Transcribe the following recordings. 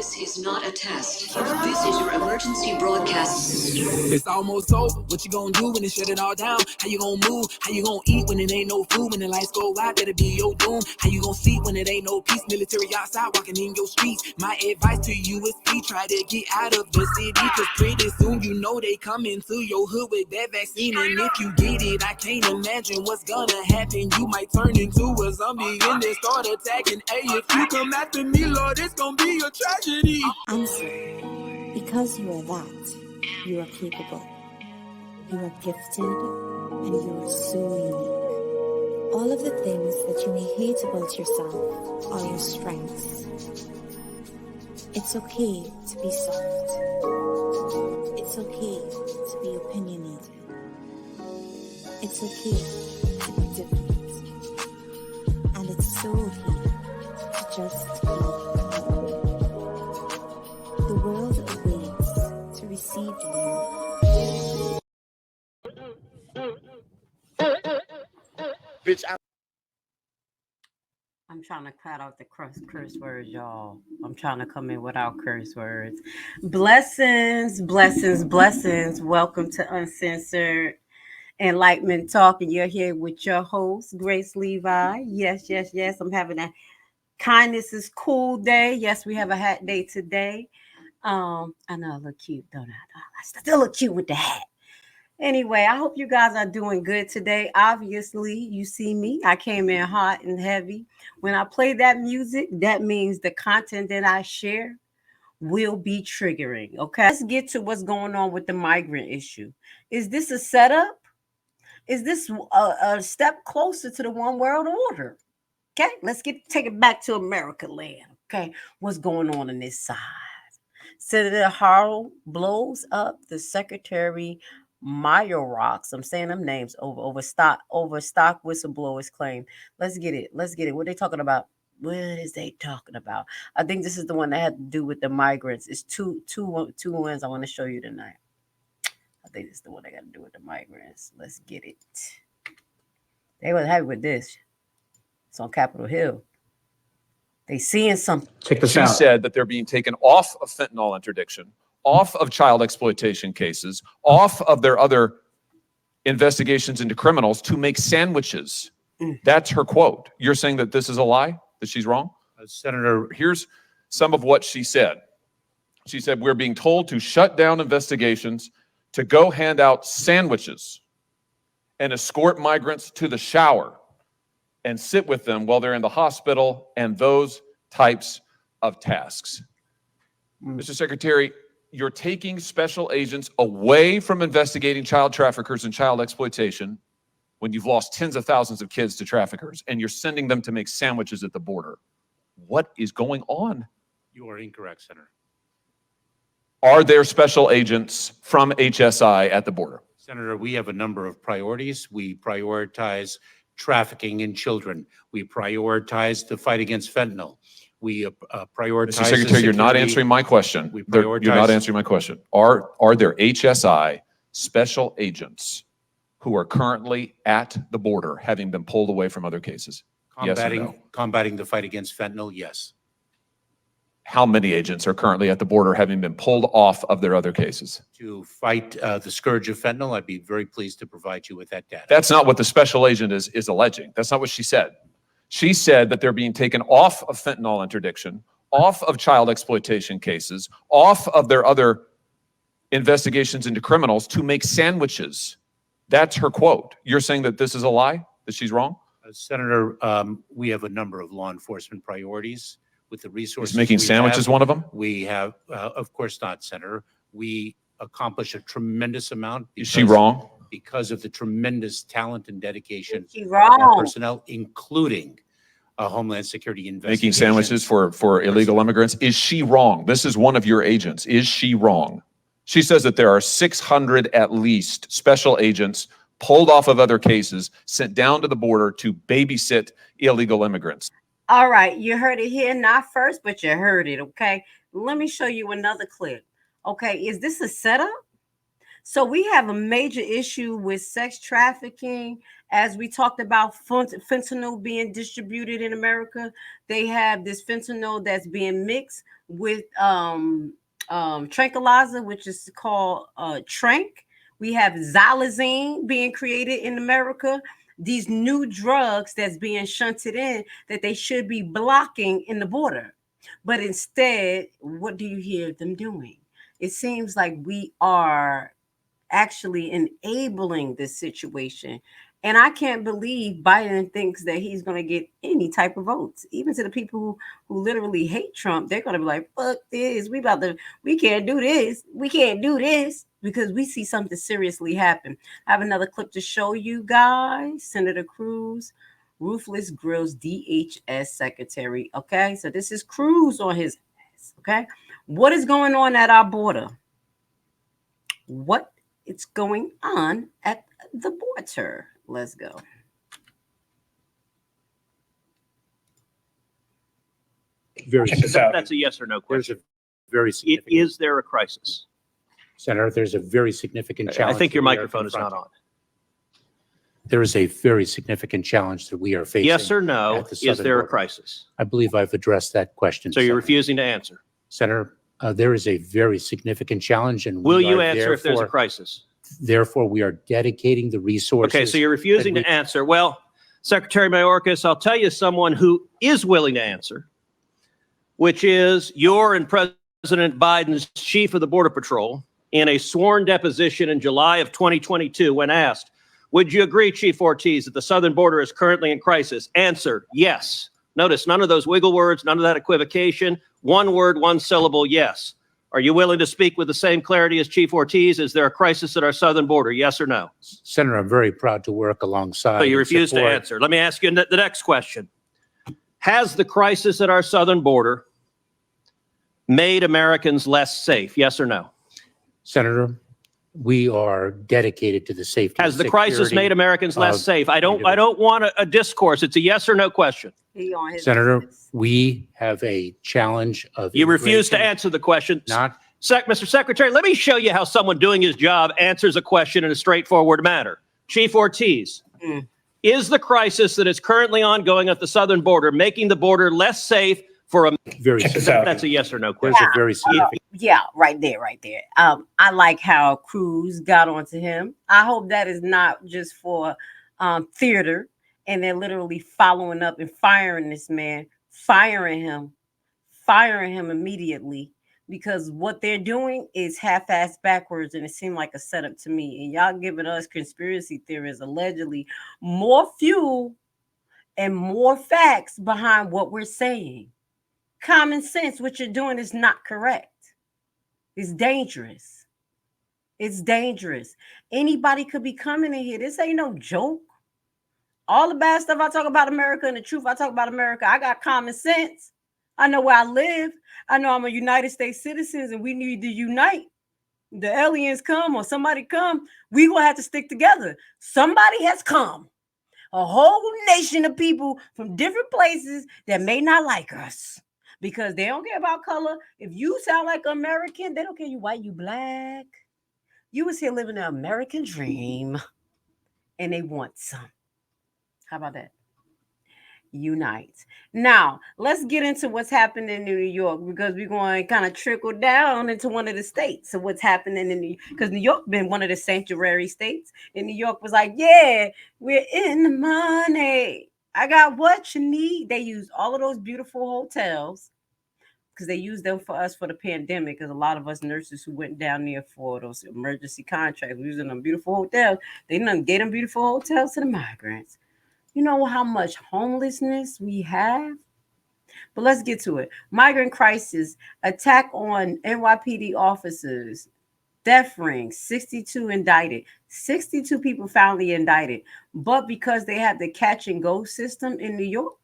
This is not a test. This is your emergency broadcast system. It's almost over. What you gonna do when they shut it all down? How you gonna move? How you gonna eat when it ain't no food? When the lights go out, that'll be your doom. How you gonna sleep when it ain't no peace? Military outside walking in your streets. My advice to you is please try to get out of the city, cause pretty soon you know they come into your hood with that vaccine. And if you get it, I can't imagine what's gonna happen. You might turn into a zombie and then start attacking. Hey, if you come after me, Lord, it's gonna be a tragedy. Answer. Because you are that, you are capable. You are gifted and you are so unique. All of the things that you may hate about yourself are your strengths. It's okay to be soft. It's okay to be opinionated. It's okay to be different. And it's so okay to just be. The world awaits to receive you. Bitch, I'm trying to cut out the curse words, y'all. I'm trying to come in without curse words. Blessings, blessings, blessings. Welcome to Uncensored Enlightenment Talk. And you're here with your host, Grace Levi. Yes, yes, yes. I'm having a kindness is cool day. Yes, we have a hat day today. I know I look cute, don't I? I still look cute with the hat. Anyway, I hope you guys are doing good today. Obviously, you see me. I came in hot and heavy. When I play that music, that means the content that I share will be triggering. Okay, let's get to what's going on with the migrant issue. Is this a setup? Is this a step closer to the one world order? Okay, let's take it back to America land. Okay, what's going on this side? Senator Harrell blows up the Secretary Mayorkas. I'm saying them names over stock whistleblowers claim. Let's get it. What are they talking about? What is they talking about? I think this is the one that had to do with the migrants. It's two ones I want to show you tonight. I think it's the one that got to do with the migrants. Let's get it. They were happy with this. It's on Capitol Hill. They seeing something. Check this out. She said that they're being taken off of fentanyl interdiction, off of child exploitation cases, off of their other investigations into criminals to make sandwiches. That's her quote. You're saying that this is a lie, that she's wrong? Senator, here's some of what she said. She said, we're being told to shut down investigations, to go hand out sandwiches and escort migrants to the shower and sit with them while they're in the hospital, and those types of tasks. Mr. Secretary, you're taking special agents away from investigating child traffickers and child exploitation when you've lost tens of thousands of kids to traffickers, and you're sending them to make sandwiches at the border. What is going on? You are incorrect, Senator. Are there special agents from HSI at the border? Senator, we have a number of priorities. We prioritize trafficking in children. We prioritize the fight against fentanyl. We prioritize. Mr. Secretary, you're not answering my question. You're not answering my question. Are there HSI special agents who are currently at the border, having been pulled away from other cases? Yes or no? Combating the fight against fentanyl, yes. How many agents are currently at the border, having been pulled off of their other cases? To fight the scourge of fentanyl, I'd be very pleased to provide you with that data. That's not what the special agent is alleging. That's not what she said. She said that they're being taken off of fentanyl interdiction, off of child exploitation cases, off of their other investigations into criminals to make sandwiches. That's her quote. You're saying that this is a lie, that she's wrong? Senator, we have a number of law enforcement priorities. With the resources, is making sandwiches one of them? We have, of course not, Senator. We accomplish a tremendous amount. Is she wrong? Because of the tremendous talent and dedication of our personnel, including Homeland Security investigations. Making sandwiches for illegal immigrants. Is she wrong? This is one of your agents. Is she wrong? She says that there are 600 at least special agents pulled off of other cases, sent down to the border to babysit illegal immigrants. All right, you heard it here, not first, but you heard it, okay? Let me show you another clip. Okay, is this a setup? So we have a major issue with sex trafficking as we talked about fentanyl being distributed in America, they have this fentanyl that's being mixed with tranquilizer, which is called Trank. We have xylazine being created in America. These new drugs that's being shunted in that they should be blocking in the border. But instead, what do you hear them doing? It seems like we are actually enabling this situation. And I can't believe Biden thinks that he's going to get any type of votes. Even to the people who literally hate Trump, they're going to be like, fuck this. We can't do this. We can't do this because we see something seriously happen. I have another clip to show you guys. Senator Cruz, Ruthless Grills DHS secretary. Okay, so this is Cruz on his ass. Okay, what is going on at our border? What is going on at the border? Let's go. That's a yes or no question. Is there a crisis? Senator, there's a very significant challenge. I think your microphone is not on. There is a very significant challenge that we are facing. Yes or no, at the is southern there a border. crisis? I believe I've addressed that question. So you're Senator. refusing to answer. Senator, there is a very significant challenge, and Will we you are answer if there's a therefore- crisis? Therefore, we are dedicating the resources. Okay, so you're refusing that to answer. Well, Secretary Mayorkas, I'll tell you someone who is willing to answer, which is your and President Biden's chief of the Border Patrol in a sworn deposition in July of 2022 when asked, would you agree, Chief Ortiz, that the southern border is currently in crisis? Answer, yes. Notice none of those wiggle words, none of that equivocation. One word, one syllable, yes. Are you willing to speak with the same clarity as Chief Ortiz? Is there a crisis at our southern border? Yes or no? Senator, I'm very proud to work alongside. So you and refuse to support- answer. Let me ask you the next question. Has the crisis at our southern border made Americans less safe? Yes or no? Senator, we are dedicated to the safety. Has and the crisis security made Americans less of safe? I don't want a discourse. It's a yes or no question. He on his Senator, business. we have a challenge of. You refuse to immigration, answer the question. Not, Mr. Secretary, let me show you how someone doing his job answers a question in a straightforward manner. Chief Ortiz, is the crisis that is currently ongoing at the southern border making the border less safe for a... very significant. That's a yes or no There's question. a very significant. Yeah, right there. I like how Cruz got onto him. I hope that is not just for theater, and they're literally following up and firing this man, firing him immediately, because what they're doing is half-assed backwards, and it seemed like a setup to me. And y'all giving us conspiracy theories, allegedly more fuel and more facts behind what we're saying. Common sense, what you're doing is not correct. It's dangerous. It's dangerous. Anybody could be coming in here. This ain't no joke. All the bad stuff I talk about America and the truth I talk about America, I got common sense. I know where I live. I know I'm a United States citizen, and we need to unite. The aliens come or somebody come, we gonna have to stick together. Somebody has come. A whole nation of people from different places that may not like us, because they don't care about color. If you sound like American, they don't care you white, you black. You was here living the American dream, and they want some. How about that? Unite. Now, let's get into what's happening in New York, because we're going to kind of trickle down into one of the states. So what's happening in New York? Because New York been one of the sanctuary states, and New York was like, yeah, we're in the money. I got what you need. They used all of those beautiful hotels, because they used them for us for the pandemic, because a lot of us nurses who went down there for those emergency contracts, we using them beautiful hotels. They done gave them beautiful hotels to the migrants. You know how much homelessness we have? But let's get to it. Migrant crisis, attack on NYPD officers, death ring, 62 indicted. 62 people finally indicted. But because they have the catch and go system in New York,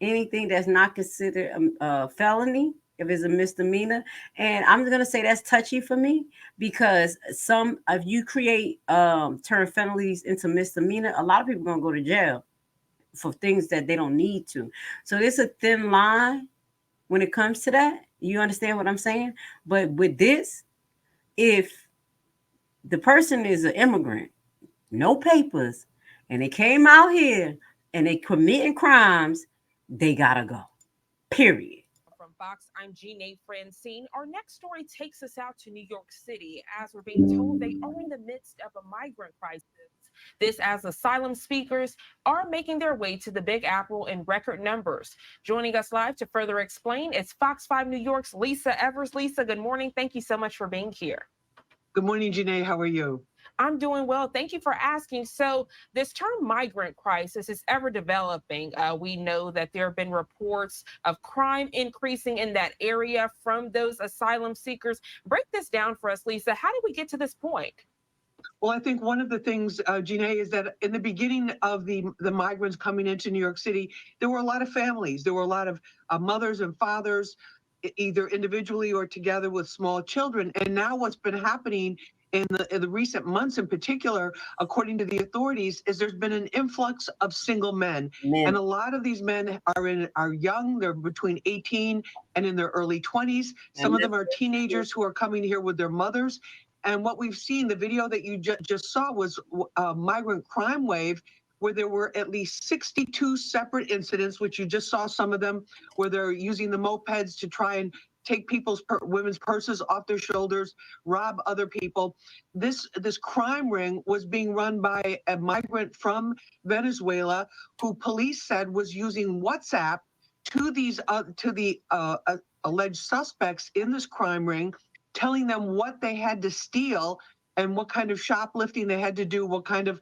anything that's not considered a felony, if it's a misdemeanor, and I'm going to say that's touchy for me, because if you turn felonies into misdemeanor, a lot of people are going to go to jail for things that they don't need to. So there's a thin line when it comes to that. You understand what I'm saying? But with this, if the person is an immigrant, no papers, and they came out here and they committing crimes, they gotta go. Period. From Fox, I'm Jeanne Francine. Our next story takes us out to New York City as we're being told they are in the midst of a migrant crisis. This as asylum seekers are making their way to the Big Apple in record numbers. Joining us live to further explain is Fox 5 New York's Lisa Evers. Lisa, good morning. Thank you so much for being here. Good morning, Jeanne. How are you? I'm doing well. Thank you for asking. So this term migrant crisis is ever developing. We know that there have been reports of crime increasing in that area from those asylum seekers. Break this down for us, Lisa. How did we get to this point? Well, I think one of the things, Jeanne, is that in the beginning of the migrants coming into New York City, there were a lot of families. There were a lot of mothers and fathers, either individually or together with small children. And now what's been happening in the recent months in particular, according to the authorities, is there's been an influx of single men. And a lot of these men are young. They're between 18 and in their early 20s. Some of them are teenagers who are coming here with their mothers. And what we've seen, the video that you just saw was a migrant crime wave where there were at least 62 separate incidents, which you just saw some of them, where they're using the mopeds to try and take women's purses off their shoulders, rob other people. This crime ring was being run by a migrant from Venezuela who police said was using WhatsApp to the alleged suspects in this crime ring, telling them what they had to steal and what kind of shoplifting they had to do, what kind of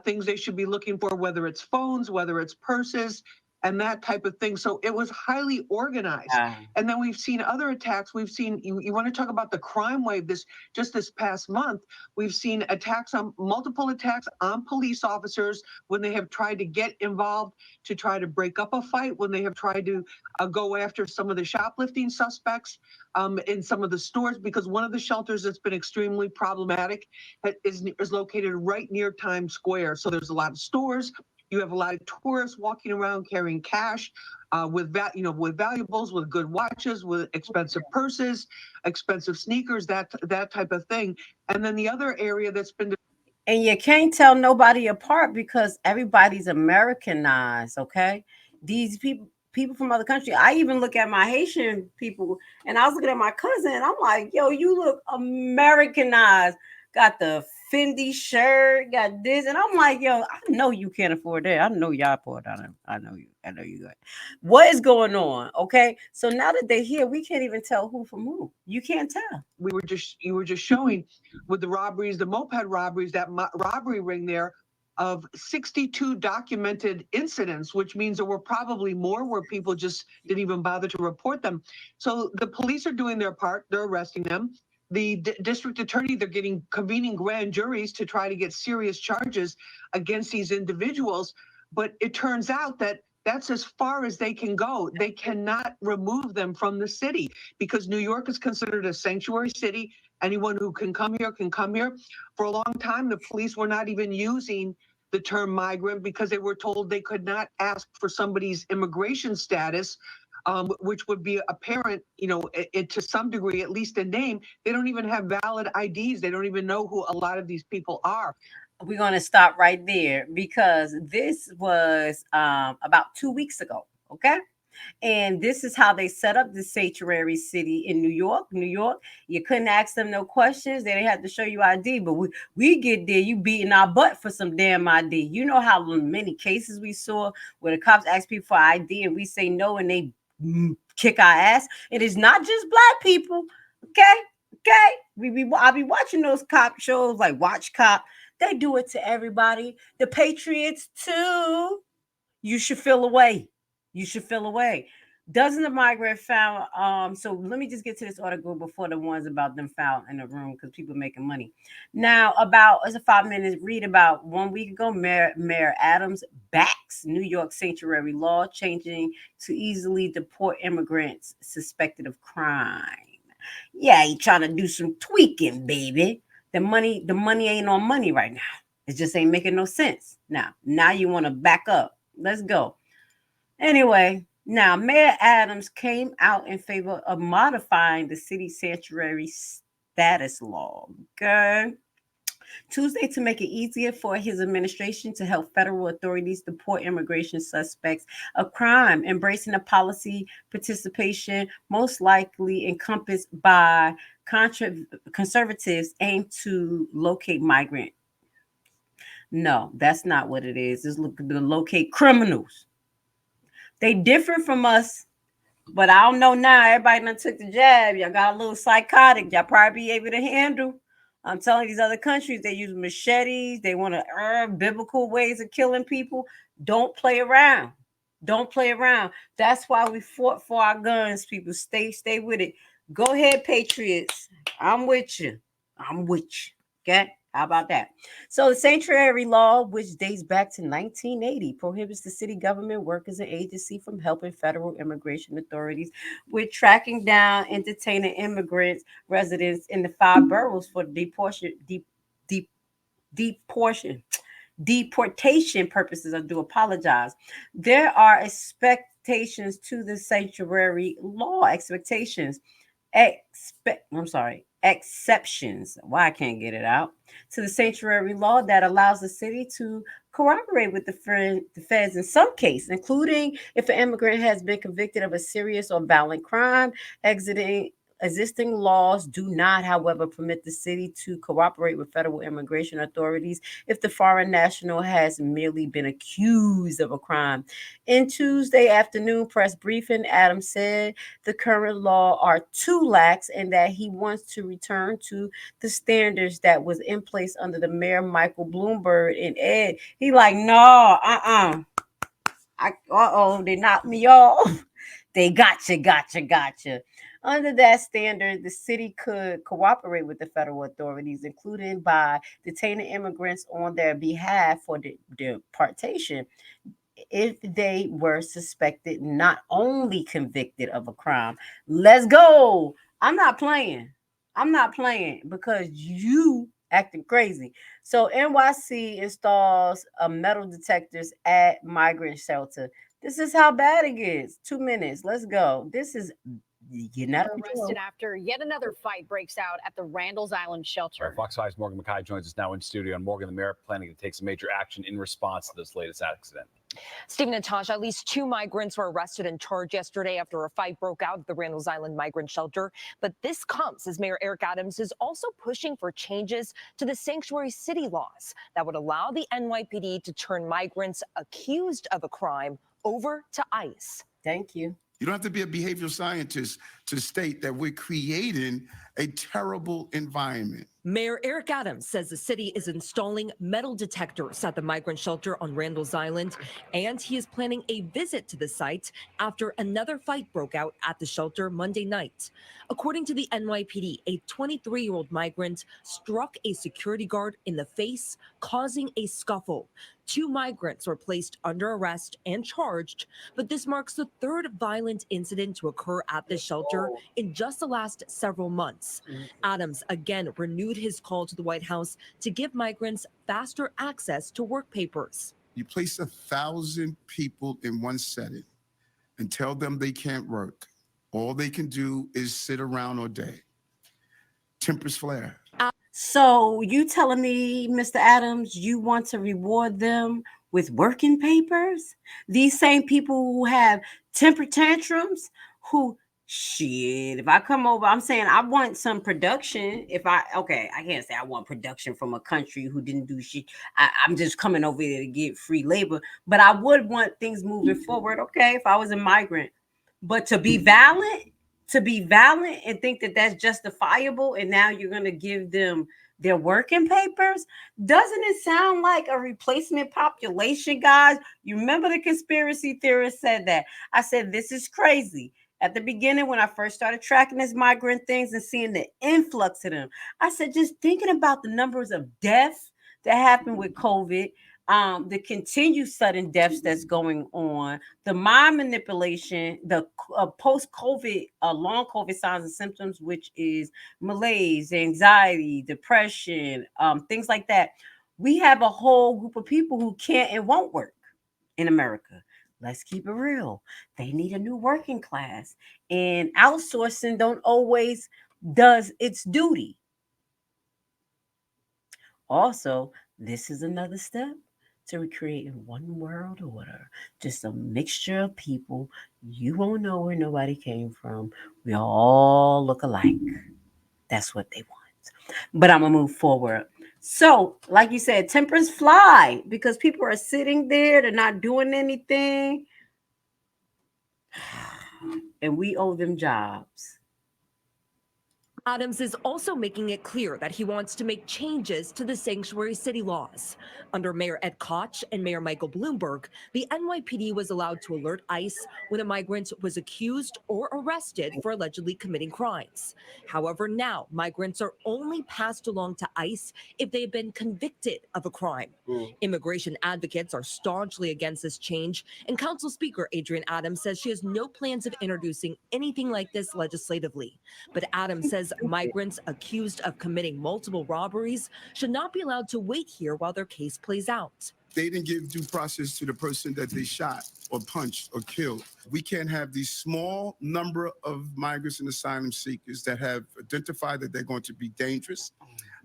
things they should be looking for, whether it's phones, whether it's purses, and that type of thing. So it was highly organized. And then we've seen other attacks. We've seen, you want to talk about the crime wave this past month, we've seen multiple attacks on police officers when they have tried to get involved to try to break up a fight, when they have tried to go after some of the shoplifting suspects in some of the stores, because one of the shelters that's been extremely problematic is located right near Times Square. So there's a lot of stores. You have a lot of tourists walking around carrying cash with valuables, with good watches, with expensive purses, expensive sneakers, that type of thing. And then the other area that's been, and you can't tell nobody apart because everybody's Americanized. Okay, these people from other countries. I even look at my Haitian people, and I was looking at my cousin, and I'm like, yo, you look Americanized. Got the Fendi shirt, got this, and I'm like, yo, I know you can't afford that. I know y'all poor down there. I know you good. What is going on? Okay, so now that they're here, we can't even tell who from who. You can't tell. You were just showing with the robberies, the moped robberies, that robbery ring there of 62 documented incidents, which means there were probably more where people just didn't even bother to report them. So the police are doing their part. They're arresting them. The district attorney, they're convening grand juries to try to get serious charges against these individuals. But it turns out that that's as far as they can go. They cannot remove them from the city because New York is considered a sanctuary city. Anyone who can come here can come here. For a long time, the police were not even using the term migrant because they were told they could not ask for somebody's immigration status, which would be apparent, to some degree, at least in name. They don't even have valid IDs. They don't even know who a lot of these people are. We're going to stop right there because this was about 2 weeks ago. Okay. And this is how they set up the sanctuary city in New York. You couldn't ask them no questions. They didn't have to show you ID. But we get there, you beating our butt for some damn ID. You know how many cases we saw where the cops ask people for ID and we say no and they kick our ass. It is not just black people. Okay. I'll be watching those cop shows like Watch Cop. They do it to everybody. The Patriots too. You should feel away. Dozens of migrants found. So let me just get to this article before the ones about them found in the room because people making money. Now, it's a 5-minute read about 1 week ago. Mayor Adams backs New York sanctuary law changing to easily deport immigrants suspected of crime. Yeah, he trying to do some tweaking, baby. The money ain't on money right now. It just ain't making no sense. Now you want to back up. Let's go. Anyway, now Mayor Adams came out in favor of modifying the city sanctuary status law. Okay. Tuesday to make it easier for his administration to help federal authorities deport immigration suspects of crime, embracing a policy participation most likely encompassed by conservatives aim to locate migrant. No, that's not what it is. It's looking to locate criminals. They different from us, but I don't know now. Everybody done took the jab. Y'all got a little psychotic. Y'all probably be able to handle. I'm telling these other countries, they use machetes. They want to biblical ways of killing people. Don't play around. Don't play around. That's why we fought for our guns, people. Stay with it. Go ahead, patriots. I'm with you. I'm with you. Okay? How about that? So the sanctuary law, which dates back to 1980, prohibits the city government, workers, and agency from helping federal immigration authorities with tracking down and detaining immigrants residents in the 5 boroughs for deportation purposes. I do apologize. There are expectations to the sanctuary law. Exceptions. Why I can't get it out to the sanctuary law that allows the city to cooperate with the feds in some cases, including if an immigrant has been convicted of a serious or violent crime. Existing laws do not, however, permit the city to cooperate with federal immigration authorities if the foreign national has merely been accused of a crime. In Tuesday afternoon press briefing, Adams said the current law are too lax and that he wants to return to the standards that was in place under the Mayor Michael Bloomberg and Ed. He like, no, they knocked me off. They gotcha. Under that standard, the city could cooperate with the federal authorities, including by detaining immigrants on their behalf for deportation if they were suspected, not only convicted of a crime. Let's go. I'm not playing because you acting crazy. So NYC installs metal detectors at migrant shelter. This is how bad it gets. 2 minutes. Let's go. This is arrested after yet another fight breaks out at the Randall's Island shelter. Right, Fox 5's Morgan McKay joins us now in studio. And Morgan, the mayor planning to take some major action in response to this latest accident. Stephen and Tasha, at least 2 migrants were arrested and charged yesterday after a fight broke out at the Randall's Island migrant shelter. But this comes as Mayor Eric Adams is also pushing for changes to the sanctuary city laws that would allow the NYPD to turn migrants accused of a crime over to ICE. Thank you. You don't have to be a behavioral scientist to state that we're creating a terrible environment. Mayor Eric Adams says the city is installing metal detectors at the migrant shelter on Randall's Island, and he is planning a visit to the site after another fight broke out at the shelter Monday night. According to the NYPD, a 23-year-old migrant struck a security guard in the face, causing a scuffle. 2 migrants were placed under arrest and charged, but this marks the 3rd violent incident to occur at the shelter in just the last several months. Adams again renewed his call to the White House to give migrants faster access to work papers. You place 1,000 people in one setting and tell them they can't work. All they can do is sit around all day. Tempers flare. So you telling me, Mr. Adams, you want to reward them with working papers? These same people who have temper tantrums, if I come over, I'm saying I want some production. I can't say I want production from a country who didn't do shit. I'm just coming over here to get free labor, but I would want things moving forward. Okay, if I was a migrant, but to be violent and think that that's justifiable, and now you're going to give them their working papers, doesn't it sound like a replacement population, guys? You remember the conspiracy theorist said that. I said, this is crazy. At the beginning, when I first started tracking this migrant things and seeing the influx of them, I said, just thinking about the numbers of deaths that happened with COVID, the continued sudden deaths that's going on, the mind manipulation, the post-COVID, long COVID signs and symptoms, which is malaise, anxiety, depression, things like that. We have a whole group of people who can't and won't work in America. Let's keep it real. They need a new working class, and outsourcing don't always does its duty. Also, this is another step to recreating one world order, just a mixture of people. You won't know where nobody came from. We all look alike. That's what they want. But I'm going to move forward. So, like you said, tempers fly because people are sitting there, they're not doing anything, and we owe them jobs. Adams is also making it clear that he wants to make changes to the sanctuary city laws. Under Mayor Ed Koch and Mayor Michael Bloomberg, the NYPD was allowed to alert ICE when a migrant was accused or arrested for allegedly committing crimes. However, now migrants are only passed along to ICE if they have been convicted of a crime. Immigration advocates are staunchly against this change, and Council Speaker Adrienne Adams says she has no plans of introducing anything like this legislatively. But Adams says migrants accused of committing multiple robberies should not be allowed to wait here while their case plays out. They didn't give due process to the person that they shot or punched or killed. We can't have these small number of migrants and asylum seekers that have identified that they're going to be dangerous,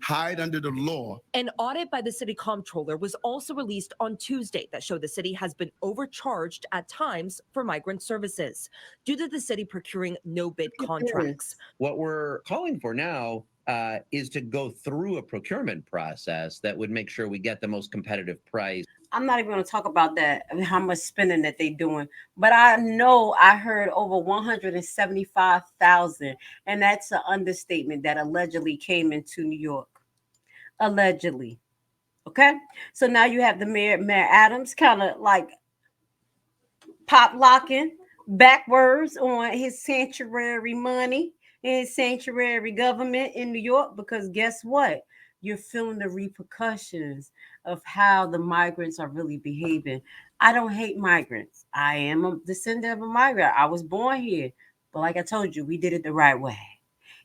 hide under the law. An audit by the city comptroller was also released on Tuesday that showed the city has been overcharged at times for migrant services due to the city procuring no-bid contracts. What we're calling for now is to go through a procurement process that would make sure we get the most competitive price. I'm not even going to talk about that, how much spending that they're doing. But I know I heard over 175,000, and that's an understatement, that allegedly came into New York. Allegedly. Okay? So now you have the Mayor Adams kind of like pop locking backwards on his sanctuary money and his sanctuary government in New York, because guess what? You're feeling the repercussions of how the migrants are really behaving. I don't hate migrants. I am a descendant of a migrant. I was born here. But like I told you, we did it the right way.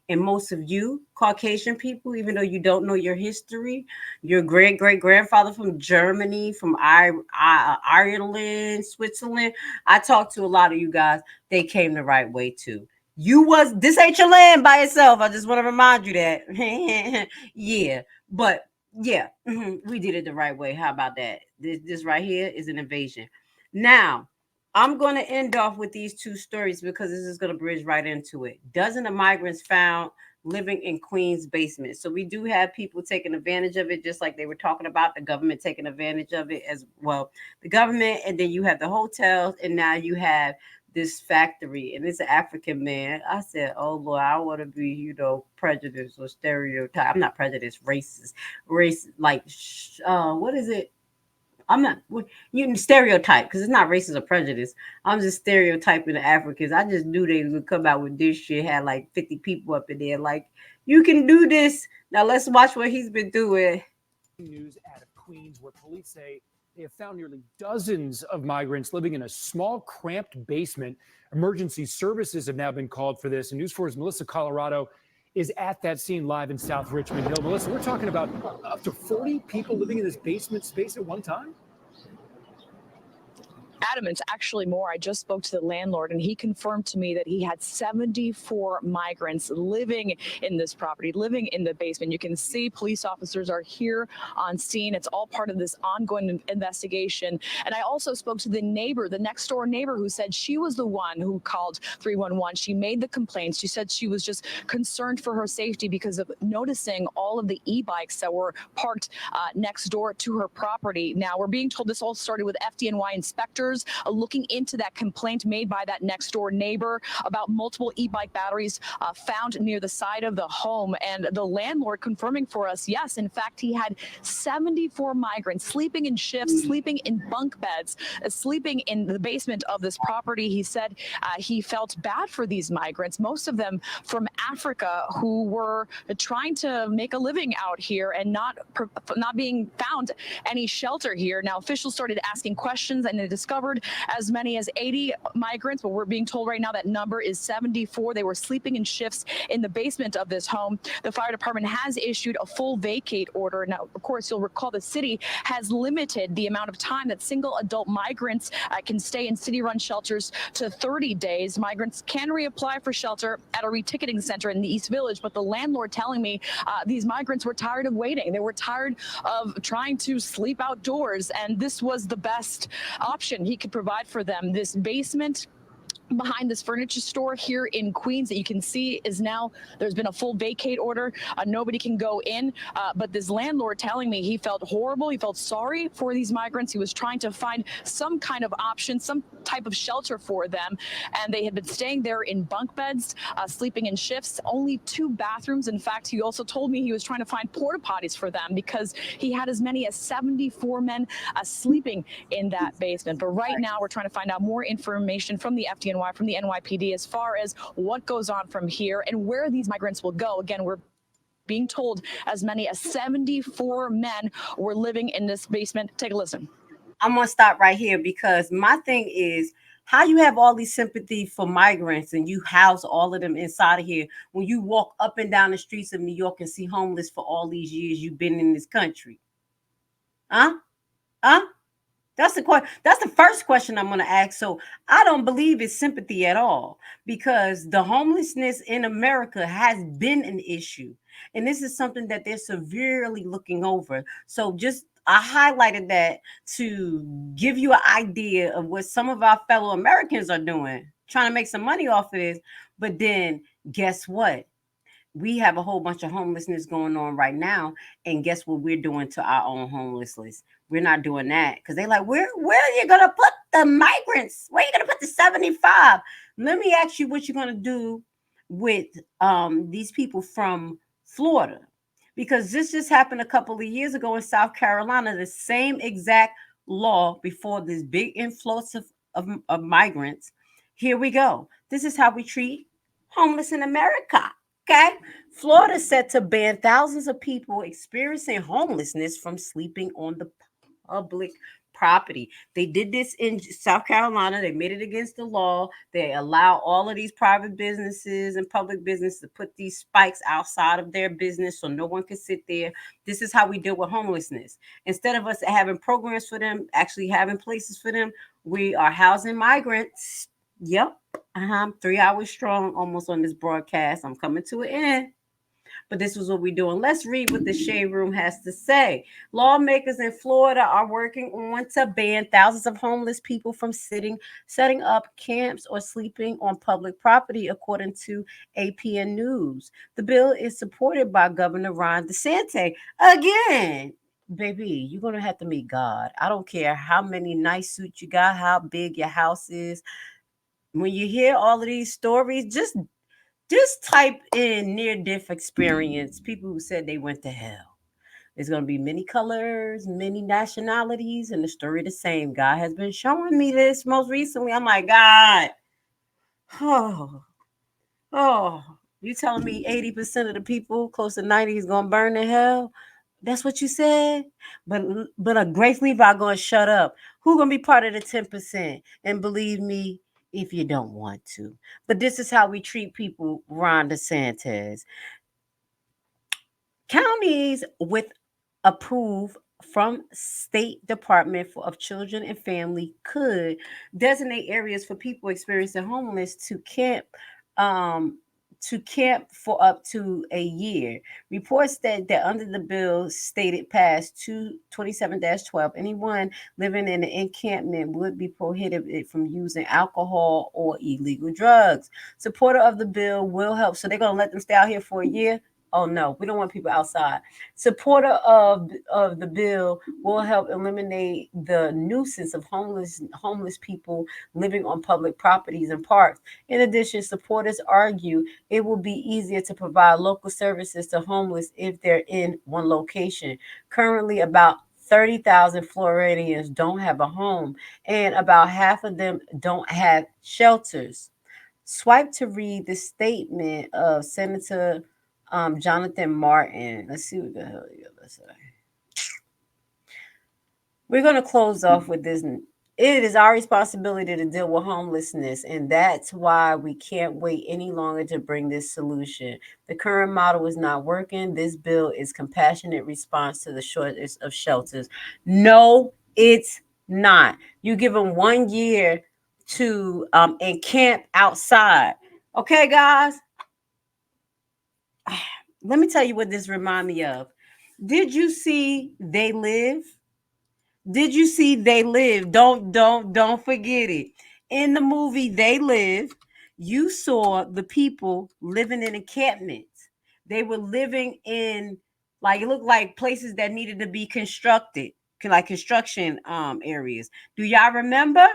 And most of you Caucasian people, even though you don't know your history, your great-great-grandfather from Germany, from Ireland, Switzerland, I talked to a lot of you guys. They came the right way too. This ain't your land by itself. I just want to remind you that. Yeah, but yeah, we did it the right way. How about that? This right here is an invasion. Now, I'm going to end off with these two stories because this is going to bridge right into it. Dozen of migrants found living in Queens' basement. So we do have people taking advantage of it, just like they were talking about the government taking advantage of it as well. The government, and then you have the hotels, and now you have this factory, and it's an African man. I said, oh Lord, I want to be, prejudiced or stereotype. I'm not prejudiced, racist. What is it? I'm not, you can stereotype, because it's not racist or prejudice. I'm just stereotyping the Africans. I just knew they would come out with this shit, had like 50 people up in there. Like, you can do this. Now let's watch what he's been doing. News out of Queens, where police say they have found nearly dozens of migrants living in a small, cramped basement. Emergency services have now been called for this. And News 4's Melissa Colorado is at that scene live in South Richmond Hill. Melissa, we're talking about up to 40 people living in this basement space at one time? Adam, it's actually more. I just spoke to the landlord, and he confirmed to me that he had 74 migrants living in this property, living in the basement. You can see police officers are here on scene. It's all part of this ongoing investigation. And I also spoke to the neighbor, the next door neighbor, who said she was the one who called 311. She made the complaints. She said she was just concerned for her safety because of noticing all of the e-bikes that were parked next door to her property. Now, we're being told this all started with FDNY inspectors looking into that complaint made by that next door neighbor about multiple e-bike batteries found near the side of the home. And the landlord confirming for us, yes, in fact, he had 74 migrants sleeping in shifts, sleeping in bunk beds, sleeping in the basement of this property. He said he felt bad for these migrants, most of them from Africa, who were trying to make a living out here and not being found any shelter here. Now, officials started asking questions, and they discovered discovered as many as 80 migrants, but we're being told right now that number is 74. They were sleeping in shifts in the basement of this home. The fire department has issued a full vacate order. Now, of course, you'll recall the city has limited the amount of time that single adult migrants can stay in city-run shelters to 30 days. Migrants can reapply for shelter at a reticketing center in the East Village, but the landlord telling me these migrants were tired of waiting. They were tired of trying to sleep outdoors, and this was the best option he could provide for them. This basement behind this furniture store here in Queens that you can see is now, there's been a full vacate order. Nobody can go in, but this landlord telling me he felt horrible. He felt sorry for these migrants. He was trying to find some kind of option, some type of shelter for them. And they had been staying there in bunk beds, sleeping in shifts, only 2 bathrooms. In fact, he also told me he was trying to find porta potties for them because he had as many as 74 men sleeping in that basement. But right now we're trying to find out more information from the FDNY, from the NYPD, as far as what goes on from here and where these migrants will go. Again, we're being told as many as 74 men were living in this basement. Take a listen. I'm going to stop right here because my thing is, how you have all these sympathy for migrants and you house all of them inside of here when you walk up and down the streets of New York and see homeless for all these years you've been in this country? Huh? That's the first question I'm going to ask. So I don't believe it's sympathy at all, because the homelessness in America has been an issue. And this is something that they're severely looking over. So I highlighted that to give you an idea of what some of our fellow Americans are doing, trying to make some money off of this. But then guess what? We have a whole bunch of homelessness going on right now. And guess what we're doing to our own homelessness? We're not doing that, because they're like, where are you going to put the migrants? Where are you going to put the 75? Let me ask you what you're going to do with these people from Florida, because this just happened a couple of years ago in South Carolina, the same exact law before this big influx of migrants. Here we go. This is how we treat homeless in America. Okay. Florida set to ban thousands of people experiencing homelessness from sleeping on the public property. They did this in South Carolina. They made it against the law. They allow all of these private businesses and public business to put these spikes outside of their business so no one can sit there. This is how we deal with homelessness. Instead of us having programs for them, actually having places for them, we are housing migrants. Yep. 3 hours strong almost on this broadcast. I'm coming to an end. But this is what we're doing. Let's read what the Shade Room has to say. Lawmakers in Florida are working on to ban thousands of homeless people from setting up camps or sleeping on public property, according to APN News. The bill is supported by Governor Ron DeSantis. Again, baby, you're going to have to meet God. I don't care how many nice suits you got, how big your house is. When you hear all of these stories, just type in near-death experience. People who said they went to hell. There's going to be many colors, many nationalities, and the story the same. God has been showing me this most recently. I'm like, God, you telling me 80% of the people, close to 90, is going to burn in hell? That's what you said? But a Grace Levi going to shut up. Who going to be part of the 10%? And believe me, if you don't want to. But this is how we treat people, Ron DeSantis. Counties with approve from State Department of Children and Family could designate areas for people experiencing homeless to camp for up to a year. Reports that under the bill stated passed 227-12, anyone living in an encampment would be prohibited from using alcohol or illegal drugs. Supporter of the bill will help. So they're going to let them stay out here for a year? Oh no, we don't want people outside. Supporter of the bill will help eliminate the nuisance of homeless people living on public properties and parks. In addition, supporters argue it will be easier to provide local services to homeless if they're in one location. Currently, about 30,000 Floridians don't have a home, and about half of them don't have shelters. Swipe to read the statement of Senator Jonathan Martin. Let's see what the hell you got to say. We're going to close off with this It is our responsibility to deal with homelessness, and that's why we can't wait any longer to bring this solution. The current model is not working. This bill is compassionate response to the shortage of shelters. No, it's not. You give them 1 year to encamp outside. Okay, guys. Let me tell you what this remind me of. Did you see They Live? Did you see They Live? Don't forget it. In the movie They Live, you saw the people living in encampments. They were living in, like, it looked like places that needed to be constructed, like construction areas. Do y'all remember?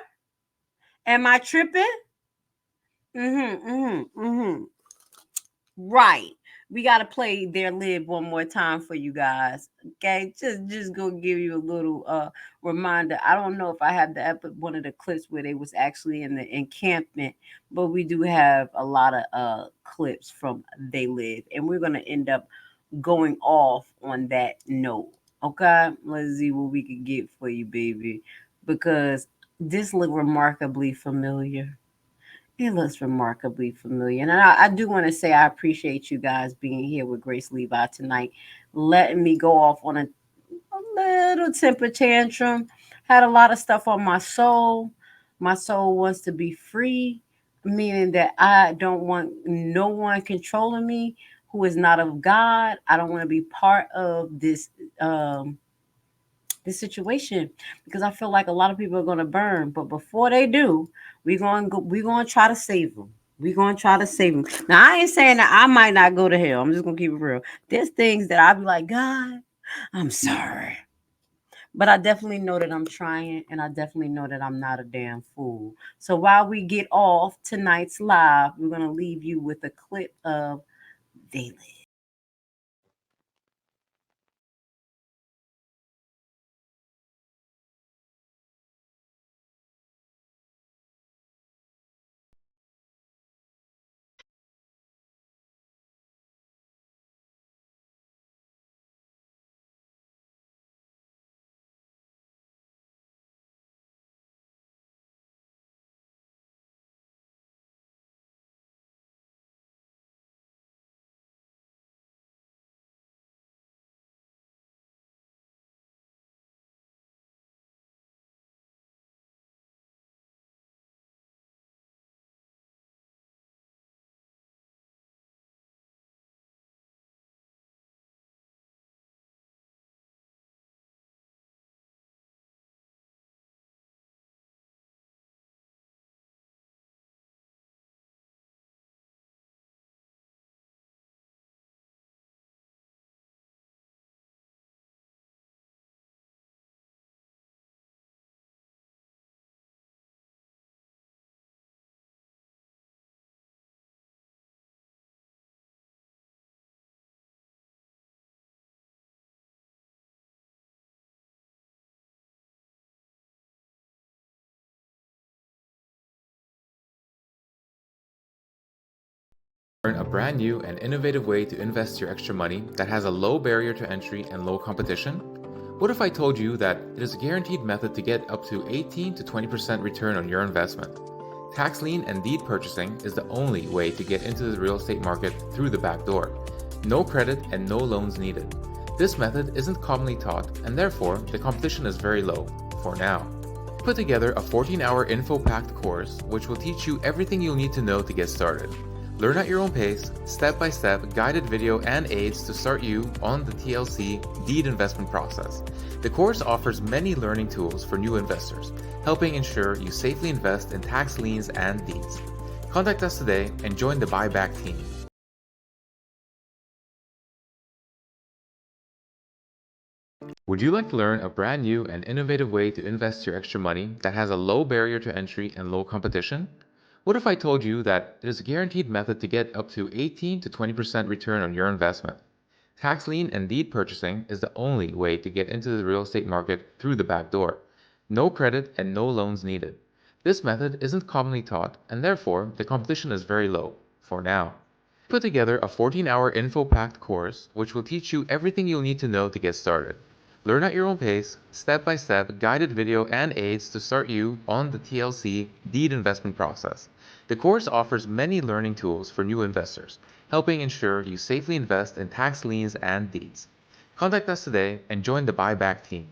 Am I tripping? Right. We gotta play Their Live one more time for you guys. Okay, just go give you a little reminder. I don't know if I have one of the clips where they was actually in the encampment, but we do have a lot of clips from They Live, and we're gonna end up going off on that note. Okay, let's see what we can get for you, baby, because this look remarkably familiar. It looks remarkably familiar. And I do want to say I appreciate you guys being here with Grace Levi tonight, letting me go off on a little temper tantrum. Had a lot of stuff on my soul. My soul wants to be free, meaning that I don't want no one controlling me who is not of God. I don't want to be part of this situation because I feel like a lot of people are going to burn. But before they do, we're going to try to save them. We're going to try to save them. Now, I ain't saying that I might not go to hell. I'm just going to keep it real. There's things that I'll be like, God, I'm sorry. But I definitely know that I'm trying, and I definitely know that I'm not a damn fool. So while we get off tonight's live, we're going to leave you with a clip of They Live. Learn a brand new and innovative way to invest your extra money that has a low barrier to entry and low competition? What if I told you that it is a guaranteed method to get up to 18 to 20% return on your investment? Tax lien and deed purchasing is the only way to get into the real estate market through the back door. No credit and no loans needed. This method isn't commonly taught, and therefore the competition is very low, for now. Put together a 14-hour info-packed course which will teach you everything you'll need to know to get started. Learn at your own pace, step-by-step guided video and aids to start you on the TLC deed investment process. The course offers many learning tools for new investors, helping ensure you safely invest in tax liens and deeds. Contact us today and join the buyback team. Would you like to learn a brand new and innovative way to invest your extra money that has a low barrier to entry and low competition? What if I told you that it is a guaranteed method to get up to 18 to 20% return on your investment? Tax lien and deed purchasing is the only way to get into the real estate market through the back door. No credit and no loans needed. This method isn't commonly taught, and therefore the competition is very low, for now. Put together a 14-hour info-packed course which will teach you everything you'll need to know to get started. Learn at your own pace, step-by-step guided video and aids to start you on the TLC deed investment process. The course offers many learning tools for new investors, helping ensure you safely invest in tax liens and deeds. Contact us today and join the buyback team.